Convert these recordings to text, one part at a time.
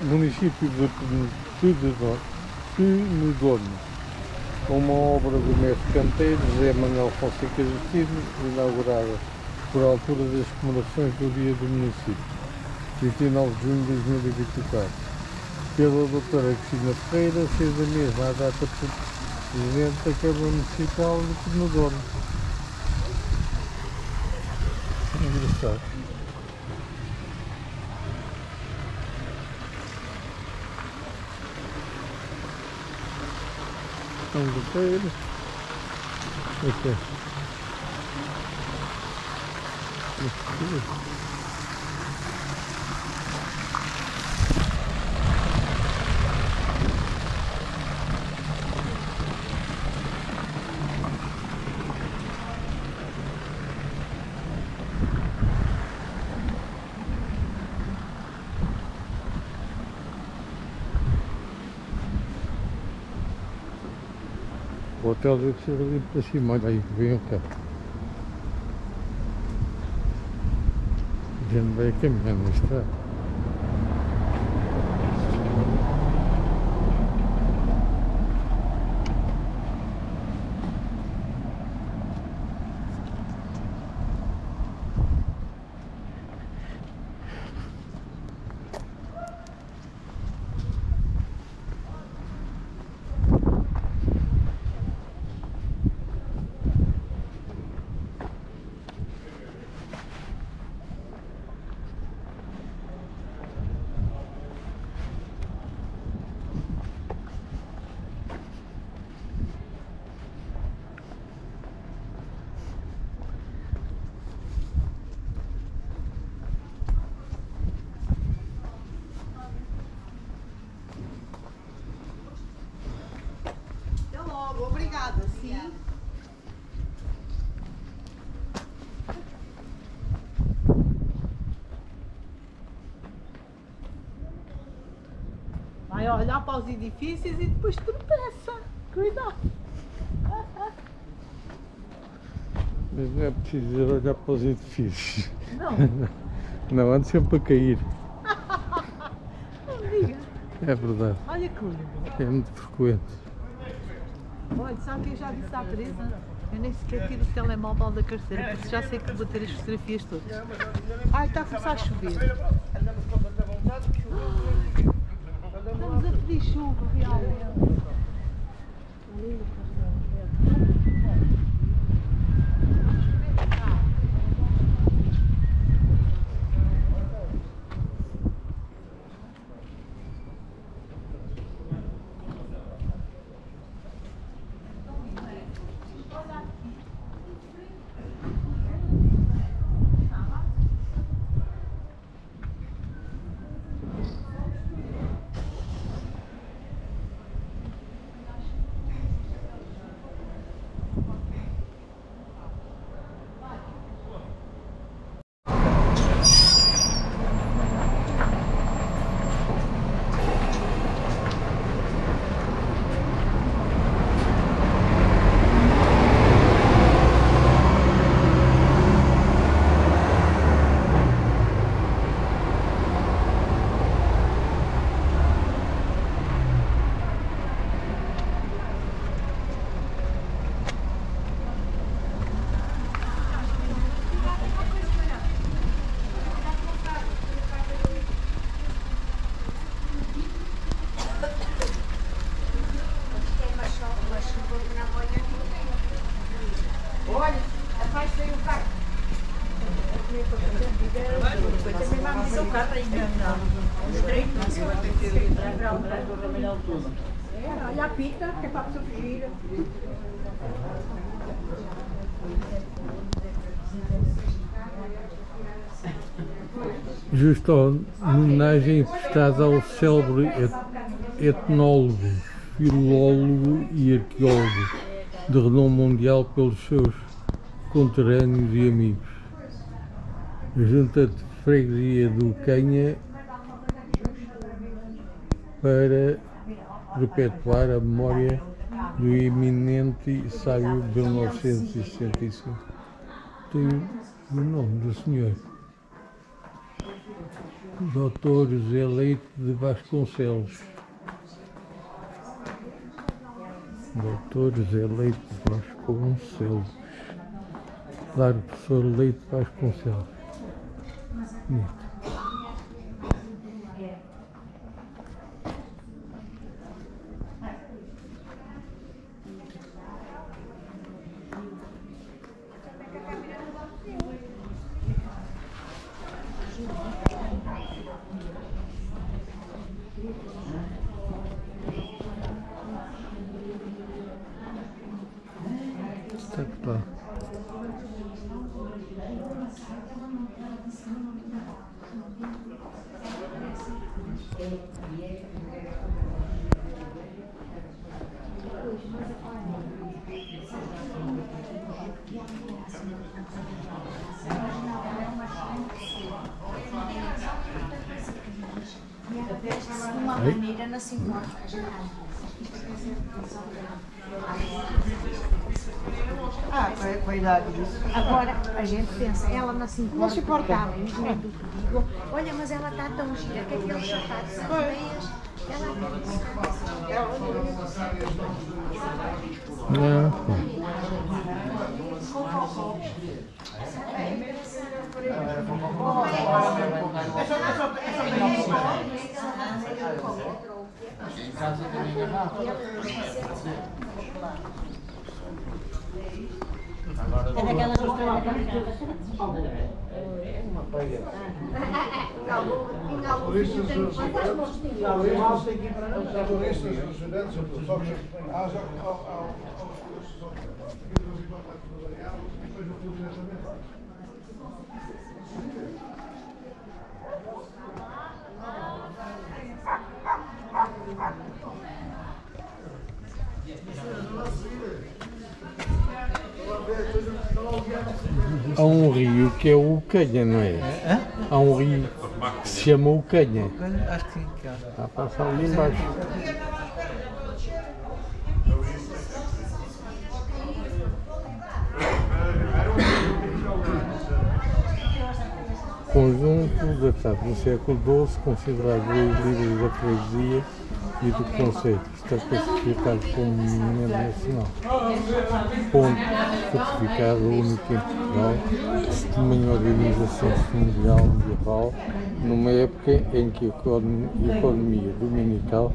município de Penedorno, uma obra do mestre canteiro José Manuel Fonseca Justino, inaugurada por altura das comemorações do Dia do Município, 29 de junho de 2024, pela doutora Cristina Ferreira, sendo a mesma a data por Presidente da Câmara Municipal de Penedorno. Engraçado. São goteiros. Ok. O hotel deve ser ali para cima, olha aí, vem o carro. A gente vai caminhando na estrada. Obrigada, sim. Vai olhar para os edifícios e depois tropeça. Cuidado. Mas não é preciso olhar para os edifícios. Não. Não, ando sempre a cair. Não diga. É verdade. Olha que lindo. É muito frequente. Olha, sabe o que eu já disse à Teresa? Eu nem sequer tiro o telemóvel da carteira, porque já sei que vou ter as fotografias todas. Ai, está a começar a chover. Estamos a pedir chuva, realmente. Olha, afasta aí o carro. Também vamos dizer o carro ainda. Não. Estreito. Vai ter que entrar atrás do ramalhão todo. Olha a pita, que é para a pessoa fugir. Justo homenagem prestada ao célebre etnólogo, filólogo e arqueólogo de renome mundial pelos seus conterrâneos e amigos. A Junta de Freguesia do Canha, para perpetuar a memória do eminente sábio de 1965. Tem o nome do senhor. Doutor José Leite de Vasconcelos. Doutor José Leite de Vasconcelos. Claro, professor Leite de Vasconcelos. Bonito. Tá. De uma maneira não se encontra. Cuidado disso. Agora a gente pensa, ela não se importava, imagina-te o que digo. Olha, mas ela está tão gira, que aqueles sapatos são meias. Ela É daquelas que Há um rio que é o Canha, não é? Há um rio que se chama o Canha. Acho que sim, cara. Está a passar ali embaixo. Conjunto datado no século XII, considerado líder da freguesia e do conceito, está classificado como monumento nacional. Ponto certificado único em Portugal, testemunha a organização setorial medieval, numa época em que a economia dominical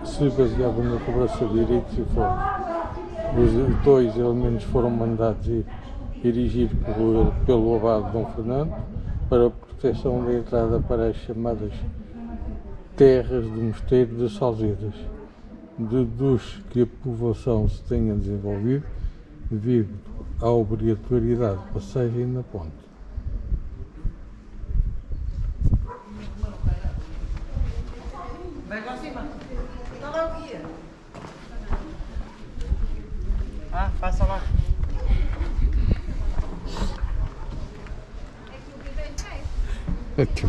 se baseava na cobrança de direitos e formas. Os dois elementos foram mandados erigir pelo abade Dom Fernando para a proteção da entrada para as chamadas terras do Mosteiro das Salzedas. Deduz que a povoação se tenha desenvolvido devido à obrigatoriedade de passagem na ponte. Vai para cima. Está lá o guia. Ah, passa lá. Aqui.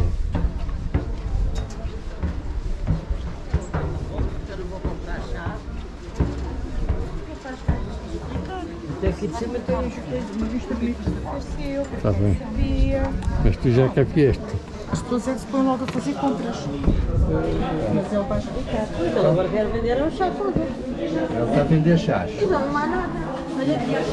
Daqui de cima tem uma vista bonita. Está bem. Mas tu já cá vieste. As pessoas é que se põem logo a fazer compras. Mas ele vai explicar. Ele agora quer vender um chá todo. Ele está a vender chás. E não há nada. Olha aqui as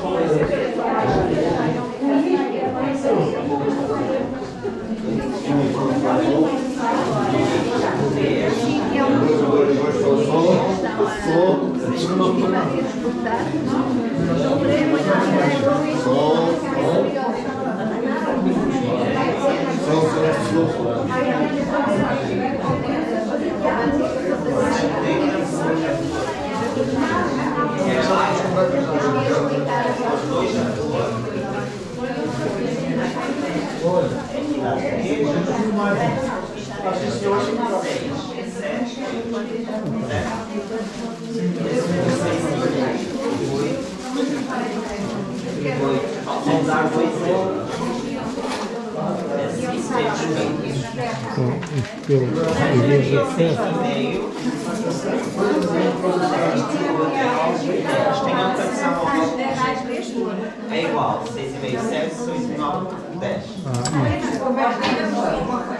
É igual, 6,5, 7, 6,9. 10.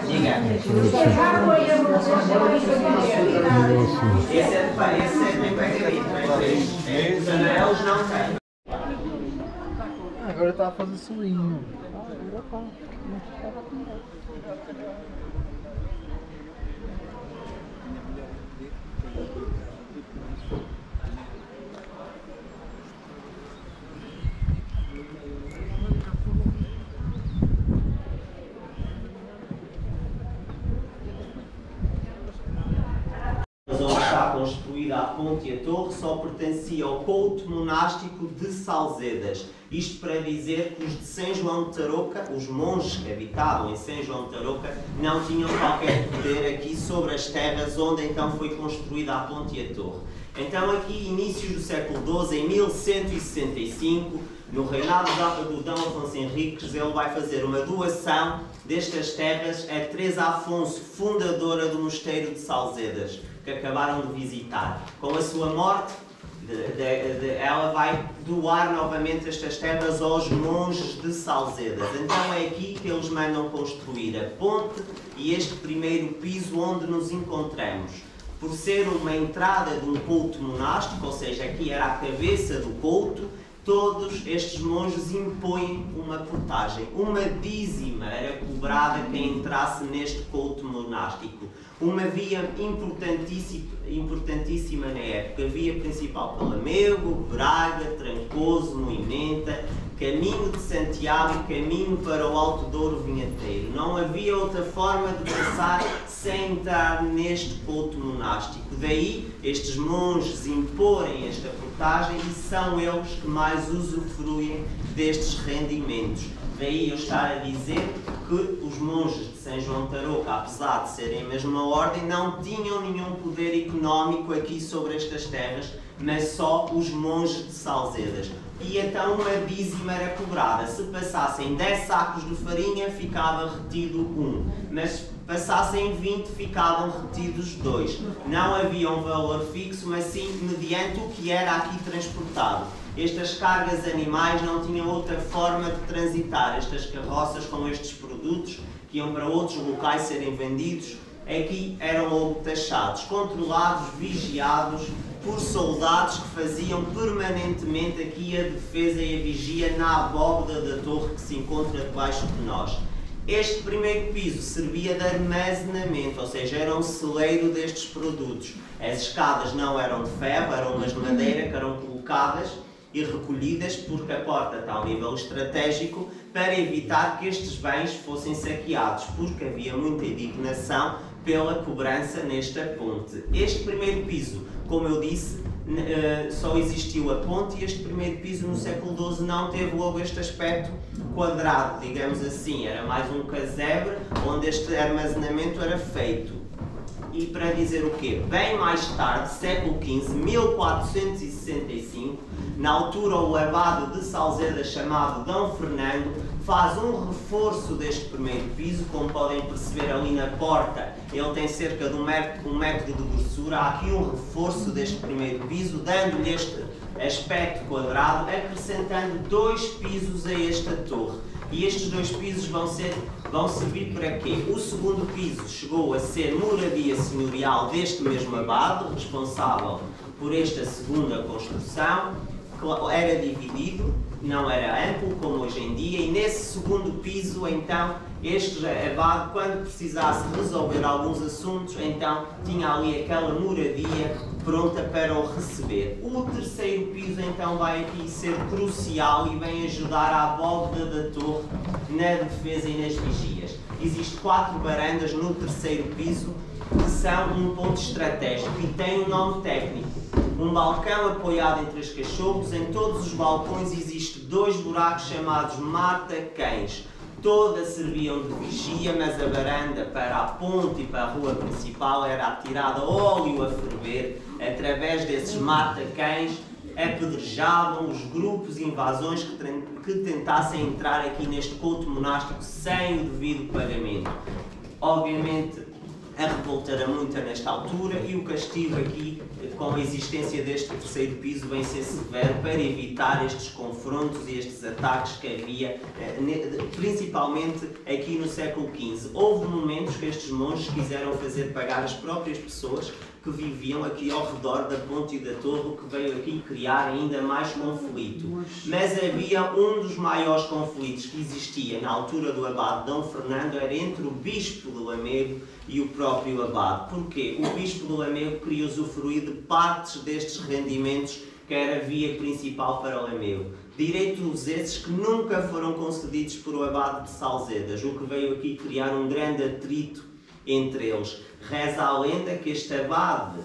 Diga. Esse é bem pegadito. Os anelos não têm. Agora está a fazer solinho. Onde está construída a ponte e a torre só pertencia ao culto monástico de Salzedas. Isto para dizer que os de São João de Tarouca, os monges que habitavam em São João de Tarouca, não tinham qualquer poder aqui sobre as terras onde então foi construída a ponte e a torre. Então aqui, inícios do século XII, em 1165, no reinado do Dom Afonso Henriques, ele vai fazer uma doação destas terras a Teresa Afonso, fundadora do mosteiro de Salzedas, que acabaram de visitar. Com a sua morte, ela vai doar novamente estas terras aos monges de Salzedas. Então é aqui que eles mandam construir a ponte e este primeiro piso onde nos encontramos. Por ser uma entrada de um culto monástico, ou seja, aqui era a cabeça do culto, todos estes monges impõem uma portagem. Uma dízima era cobrada quem entrasse neste culto monástico. Uma via importantíssima na época. Via principal para Lamego, Braga, Trancoso, Moimenta, caminho de Santiago e caminho para o Alto Douro Vinheteiro. Não havia outra forma de passar sem entrar neste culto monástico. Daí estes monges imporem esta portagem e são eles que mais usufruem destes rendimentos. Daí eu estar a dizer que os monges de São João de Tarouca, apesar de serem a mesma ordem, não tinham nenhum poder económico aqui sobre estas terras, mas só os monges de Salzedas. E então uma dízima era cobrada. Se passassem 10 sacos de farinha, ficava retido 1. Mas se passassem 20, ficavam retidos 2. Não havia um valor fixo, mas sim mediante o que era aqui transportado. Estas cargas animais não tinham outra forma de transitar. Estas carroças com estes produtos que iam para outros locais serem vendidos, aqui eram logo taxados, controlados, vigiados por soldados que faziam permanentemente aqui a defesa e a vigia na abóbada da torre que se encontra debaixo de nós. Este primeiro piso servia de armazenamento, ou seja, era um celeiro destes produtos. As escadas não eram de ferro, eram umas de madeira que eram colocadas e recolhidas porque a porta está a um nível estratégico para evitar que estes bens fossem saqueados, porque havia muita indignação pela cobrança nesta ponte. Este primeiro piso, como eu disse, só existiu a ponte e este primeiro piso no século XII não teve logo este aspecto quadrado, digamos assim, era mais um casebre onde este armazenamento era feito. E para dizer o quê? Bem mais tarde, século XV, 1465, na altura o abade de Salzedas chamado Dom Fernando faz um reforço deste primeiro piso, como podem perceber ali na porta, ele tem cerca de um metro de grossura, há aqui um reforço deste primeiro piso, dando-lhe este aspecto quadrado, acrescentando 2 pisos a esta torre. E estes 2 pisos vão servir para quê? O segundo piso chegou a ser moradia senhorial deste mesmo abade, responsável por esta segunda construção, que era dividido, não era amplo como hoje em dia, e nesse segundo piso, então, este abade, quando precisasse resolver alguns assuntos, então tinha ali aquela moradia pronta para o receber. O terceiro piso, então, vai aqui ser crucial e vem ajudar à abóbada da torre na defesa e nas vigias. Existem 4 varandas no terceiro piso que são um ponto estratégico e têm um nome técnico. Um balcão apoiado entre as cachorros, em todos os balcões existem 2 buracos chamados mata-cães. Todas serviam de vigia, mas a varanda para a ponte e para a rua principal era atirada óleo a ferver. Através desses mata-cães apedrejavam os grupos e invasões que tentassem entrar aqui neste culto monástico sem o devido pagamento. Obviamente, A revolta era muita nesta altura e o castigo aqui, com a existência deste terceiro piso, vem ser severo para evitar estes confrontos e estes ataques que havia, principalmente aqui no século XV. Houve momentos que estes monges quiseram fazer pagar as próprias pessoas que viviam aqui ao redor da ponte e da torre, o que veio aqui criar ainda mais conflito. Mas havia um dos maiores conflitos que existia na altura do abade Dom Fernando, era entre o bispo de Lamego e o próprio abade. Porquê? O bispo de Lamego queria usufruir de partes destes rendimentos que era a via principal para Lamego. Direitos esses que nunca foram concedidos por o abade de Salzedas, o que veio aqui criar um grande atrito entre eles. Reza a lenda que este abade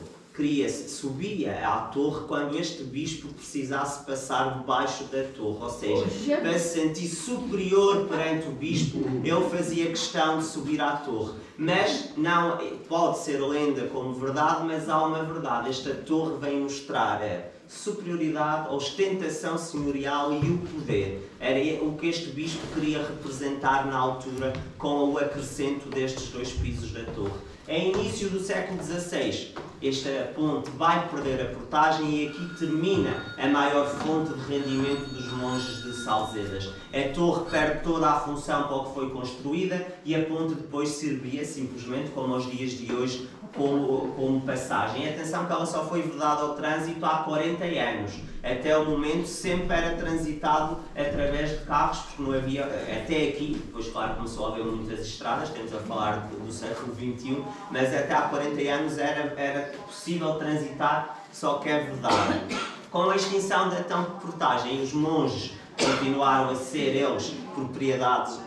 subia à torre quando este bispo precisasse passar debaixo da torre, ou seja, para se sentir superior perante o bispo, ele fazia questão de subir à torre. Mas não pode ser lenda como verdade, mas há uma verdade. Esta torre vem mostrar a superioridade, a ostentação senhorial e o poder. Era o que este bispo queria representar na altura com o acrescento destes dois pisos da torre. Em início do século XVI, esta ponte vai perder a portagem e aqui termina a maior fonte de rendimento dos monges de Salzedas. A torre perde toda a função para o que foi construída e a ponte depois servia simplesmente, como aos dias de hoje, como passagem. Atenção que ela só foi vedada ao trânsito há 40 anos. Até o momento sempre era transitado através de carros, porque não havia, até aqui, depois claro começou a haver muitas estradas, estamos a falar do século XXI, mas até há 40 anos era possível transitar, só que é vedada. Com a extinção da então portagem, os monges continuaram a ser eles proprietários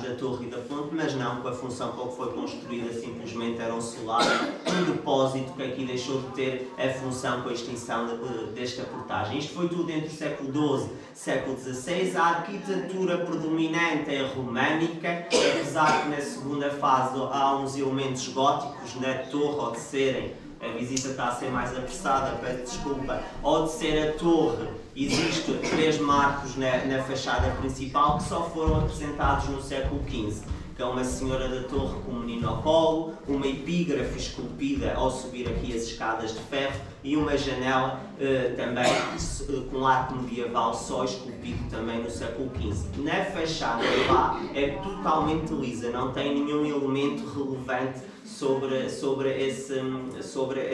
da torre e da ponte, mas não com a função para que foi construída, simplesmente era um solar, um depósito que aqui deixou de ter a função com a extinção desta portagem. Isto foi tudo entre o século XII e século XVI. A arquitetura predominante é românica, apesar que na segunda fase há uns elementos góticos na torre, ao descerem. A visita está a ser mais apressada, peço desculpa. Ao descer a torre, existem 3 marcos na fachada principal que só foram apresentados no século XV, que é uma senhora da torre com um menino ao colo, uma epígrafe esculpida ao subir aqui as escadas de ferro e uma janela também com arco medieval só esculpido também no século XV. Na fachada lá é totalmente lisa, não tem nenhum elemento relevante sobre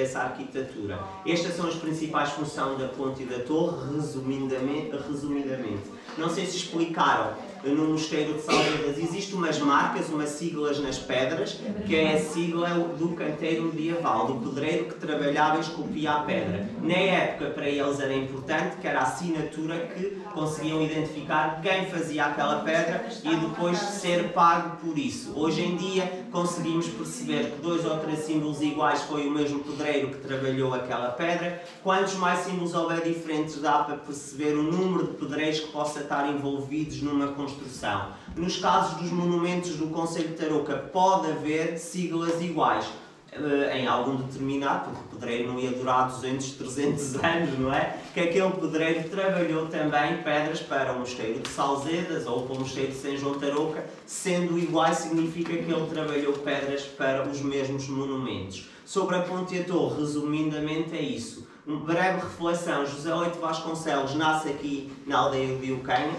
essa arquitetura. Estas são as principais funções da ponte e da torre, resumidamente. Não sei se explicaram, no Mosteiro de Salzedas existem umas marcas, umas siglas nas pedras, que é a sigla do canteiro medieval, do pedreiro que trabalhava e esculpia a pedra. Na época, para eles era importante, que era a assinatura que conseguiam identificar quem fazia aquela pedra e depois ser pago por isso. Hoje em dia, conseguimos perceber que 2 ou 3 símbolos iguais foi o mesmo pedreiro que trabalhou aquela pedra. Quantos mais símbolos houver diferentes, dá para perceber o número de pedreiros que possa estar envolvidos numa construção. Nos casos dos monumentos do Concelho de Tarouca, pode haver siglas iguais. Em algum determinado, porque o pedreiro não ia durar 200, 300 anos, não é? Que aquele pedreiro trabalhou também pedras para o Mosteiro de Salzedas ou para o Mosteiro de São João de Tarouca, sendo igual significa que ele trabalhou pedras para os mesmos monumentos. Sobre a ponte e a torre, resumidamente é isso. Uma breve reflexão, José Leite Vasconcelos nasce aqui na aldeia de Eucanha,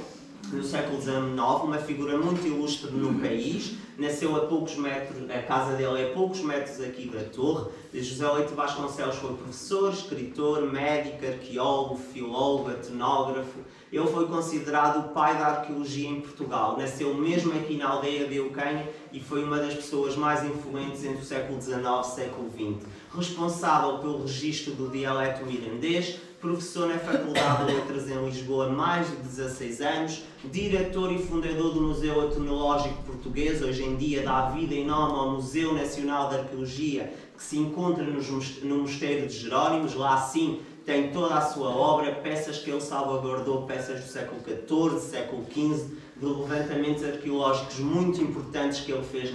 no século XIX, uma figura muito ilustre no país, nasceu a poucos metros, a casa dele é a poucos metros aqui da torre. José Leite Vasconcelos foi professor, escritor, médico, arqueólogo, filólogo, etnógrafo. Ele foi considerado o pai da arqueologia em Portugal. Nasceu mesmo aqui na aldeia de Eucanha e foi uma das pessoas mais influentes entre o século XIX e o século XX. Responsável pelo registro do dialeto mirandês, professor na Faculdade de Letras em Lisboa há mais de 16 anos, diretor e fundador do Museu Etnológico Português, hoje em dia dá vida e nome ao Museu Nacional de Arqueologia, que se encontra no Mosteiro de Jerónimos. Lá sim tem toda a sua obra, peças que ele salvaguardou, peças do século XIV, século XV, de levantamentos arqueológicos muito importantes que ele fez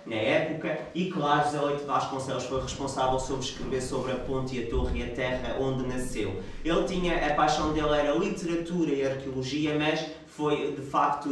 na época. E claro, José Leite Vasconcelos foi responsável sobre escrever sobre a ponte e a torre e a terra onde nasceu. Ele tinha, a paixão dele era literatura e arqueologia, mas foi de facto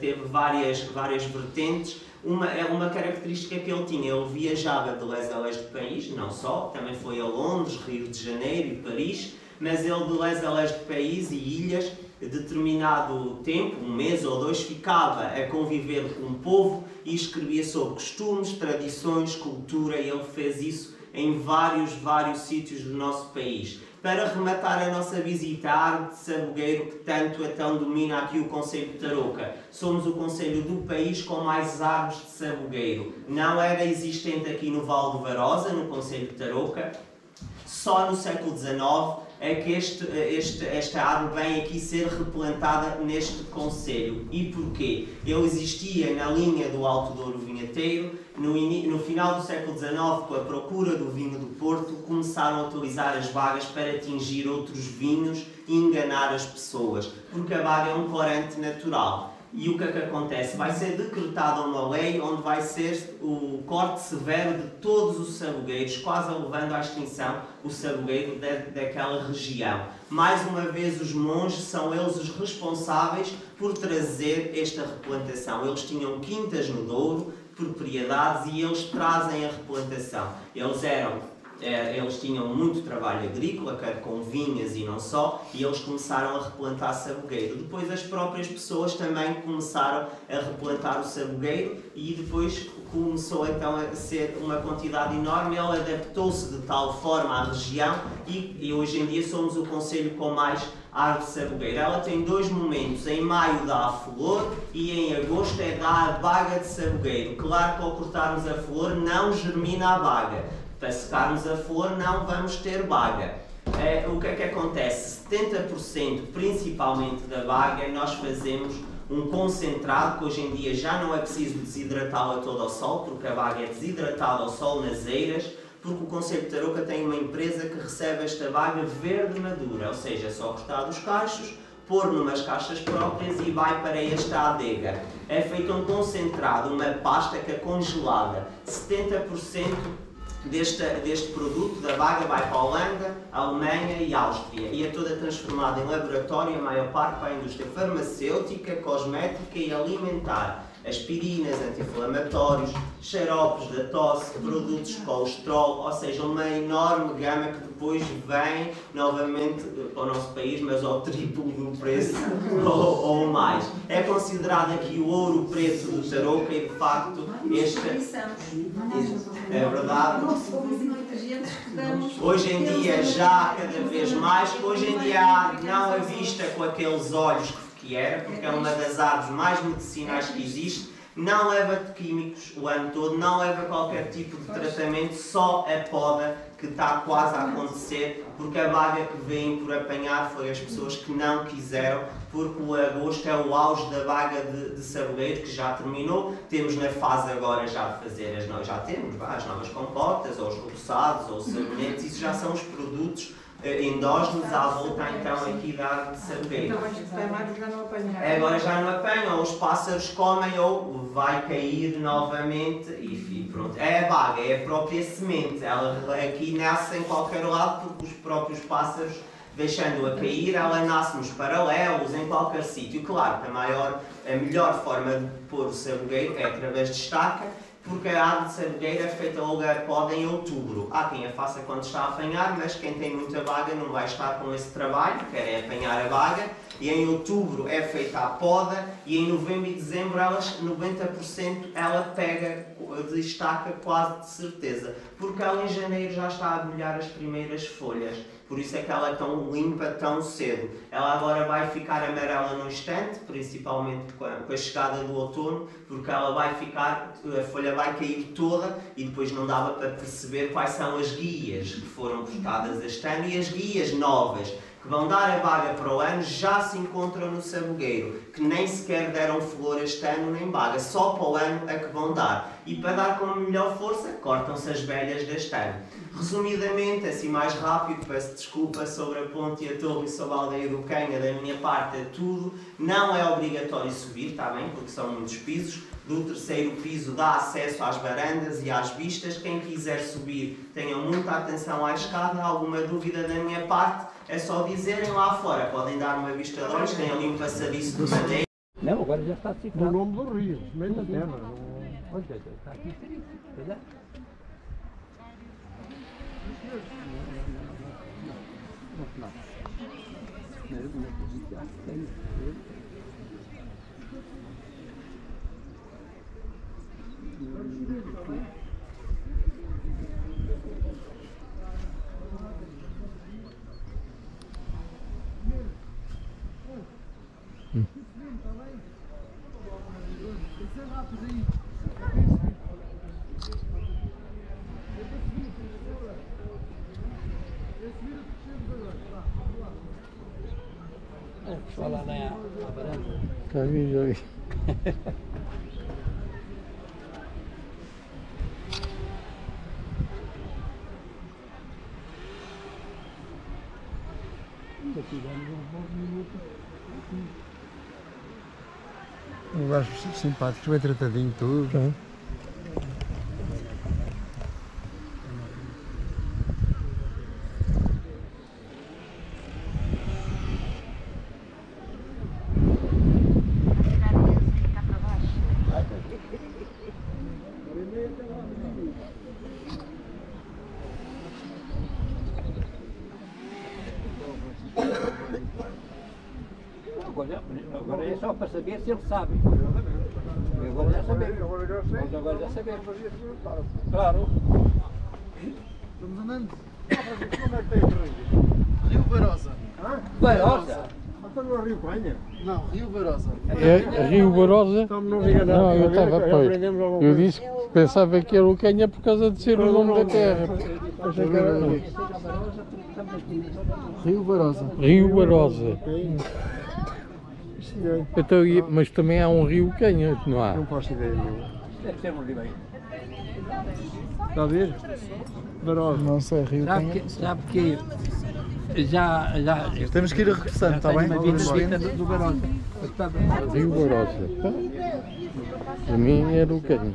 teve várias vertentes. uma característica que ele tinha, ele viajava de leste a leste do país, não só, também foi a Londres, Rio de Janeiro e Paris, mas ele de leste a leste do país e ilhas, determinado tempo, 1 mês ou 2, ficava a conviver com o povo e escrevia sobre costumes, tradições, cultura, e ele fez isso em vários sítios do nosso país. Para rematar a nossa visita à árvore de sabugueiro, que tanto então domina aqui o concelho de Tarouca. Somos o concelho do país com mais árvores de sabugueiro. Não era existente aqui no Vale do Varosa, no concelho de Tarouca. Só no século XIX é que esta árvore vem aqui ser replantada neste concelho. E porquê? Ele existia na linha do Alto Douro Vinheteiro. No final do século XIX, com a procura do vinho do Porto, começaram a utilizar as bagas para atingir outros vinhos e enganar as pessoas, porque a baga é um corante natural. E o que é que acontece? Vai ser decretada uma lei onde vai ser o corte severo de todos os sabugueiros, quase levando à extinção o sabugueiro daquela região. Mais uma vez, os monges são eles os responsáveis por trazer esta replantação. Eles tinham quintas no Douro, propriedades, e eles trazem a replantação. Eles tinham muito trabalho agrícola, com vinhas e não só, e eles começaram a replantar sabugueiro. Depois as próprias pessoas também começaram a replantar o sabugueiro e depois começou então a ser uma quantidade enorme. Ele adaptou-se de tal forma à região e hoje em dia somos o concelho com mais árvore de sabugueiro. Ela tem 2 momentos, em maio dá a flor e em agosto dá a baga de sabugueiro. Claro que ao cortarmos a flor não germina a baga. Para secarmos a flor não vamos ter baga. O que é que acontece? 70% principalmente da baga nós fazemos um concentrado, que hoje em dia já não é preciso desidratá-la toda ao sol, porque a baga é desidratada ao sol nas eiras, porque o concelho de Tarouca tem uma empresa que recebe esta baga verde madura, ou seja, é só cortar os cachos, pôr numas caixas próprias e vai para esta adega. É feito um concentrado, uma pasta que é congelada. 70% deste produto da baga vai para a Holanda, a Alemanha e a Áustria e é toda transformada em laboratório, a maior parte para a indústria farmacêutica, cosmética e alimentar. Aspirinas, anti-inflamatórios, xaropes da tosse, produtos de colesterol, ou seja, uma enorme gama que depois vem novamente para o nosso país, mas ao triplo do preço ou mais. É considerado aqui o ouro preto do Tarouca e de facto este é verdade. Hoje em dia já cada vez mais, hoje em dia não a vista com aqueles olhos que era, porque é uma das árvores mais medicinais que existe, não leva de químicos o ano todo, não leva qualquer tipo de tratamento, só a poda que está quase a acontecer, porque a baga que vêm por apanhar foi as pessoas que não quiseram, porque o agosto é o auge da baga de sabugueiro, que já terminou. Temos na fase agora já de fazer as novas compotas, ou os reboçados, ou os sabonetes, isso já são os produtos endógenos à volta então aqui da árvore de sabugueiro. Agora já não apanham, ou os pássaros comem ou vai cair novamente e pronto. É a baga, é a própria semente, ela aqui nasce em qualquer lado porque os próprios pássaros, deixando-a cair, ela nasce nos paralelos, em qualquer sítio. Claro que a melhor forma de pôr o sabugueiro é através de estaca, porque a árvore de sabugueiro é feita logo a poda em outubro. Há quem a faça quando está a apanhar, mas quem tem muita baga não vai estar com esse trabalho, quer é apanhar a baga, e em outubro é feita a poda, e em novembro e dezembro 90% ela pega de estaca quase de certeza, porque ela em janeiro já está a bolhar as primeiras folhas. Por isso é que ela é tão limpa tão cedo. Ela agora vai ficar amarela no instante, principalmente com a chegada do outono, porque ela vai ficar, a folha vai cair toda e depois não dava para perceber quais são as guias que foram cortadas este ano e as guias novas que vão dar a baga para o ano já se encontram no sabugueiro, que nem sequer deram flor este ano nem baga, só para o ano é que vão dar. E para dar com melhor força, cortam-se as velhas deste ano. Resumidamente, assim mais rápido, peço desculpa sobre a ponte e a torre e sobre a aldeia do Canha, da minha parte é tudo. Não é obrigatório subir, está bem, porque são muitos pisos. Do 3º piso dá acesso às varandas e às vistas. Quem quiser subir, tenham muita atenção à escada. Alguma dúvida da minha parte, é só dizerem lá fora. Podem dar uma vista de olhos, tem ali um passadiço de madeira. Não, agora já está assim. No nome do rio, meio da terra. Olha, está aqui escrito, olha. Pessoal lá na varanda. Já vi, já vi. Um gajo simpático, bem tratadinho, tudo. Tá. Cá para baixo. Agora é só para saber se ele sabe. Eu agora já saber. Mas agora já saber. Claro. Estamos andando. Onde é que tem o rio? Rio Barosa. Barosa? Então não é Rio Canha? Não, Rio Barosa. É Rio Barosa? Não, eu estava, pois. Eu disse que pensava que era o Canha por causa de ser o nome da terra. Achei que era Rio Barosa. Rio Barosa. Senhor. Então, mas também há um Rio Canha, não há? Não faço ideia nenhuma. Deve ser um ribeiro. Está a ver? Barosa. Não sei, Rio Sabe que já Temos que ir regressando, está bem? uma vida do Barosa. Rio Barosa. Tá? Para mim era o Canha.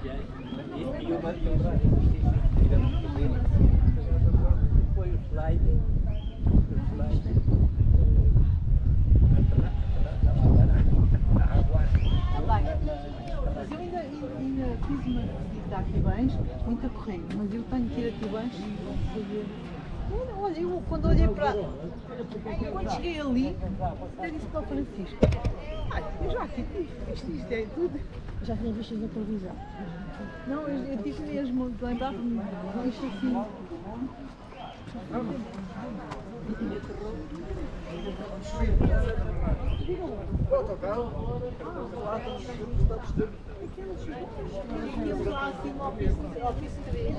Foi o slide. Mas eu ainda fiz uma visita a Tibães, muito a correr, mas eu tenho que ir a Tibães fazer. Olha, eu quando olhei para. Quando cheguei ali, até disse para o Francisco: ai, eu já aqui tive isto é tudo. Já tinha visto na televisão. Não, eu tive mesmo, lembrava-me, isto assim. Aquilo lá assim, Office 3.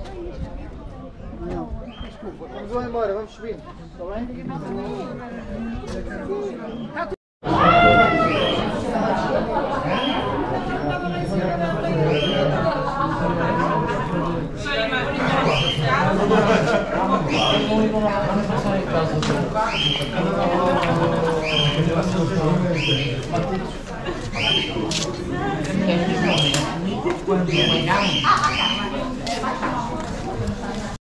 Vamos embora, vamos subindo. Está bem? Quando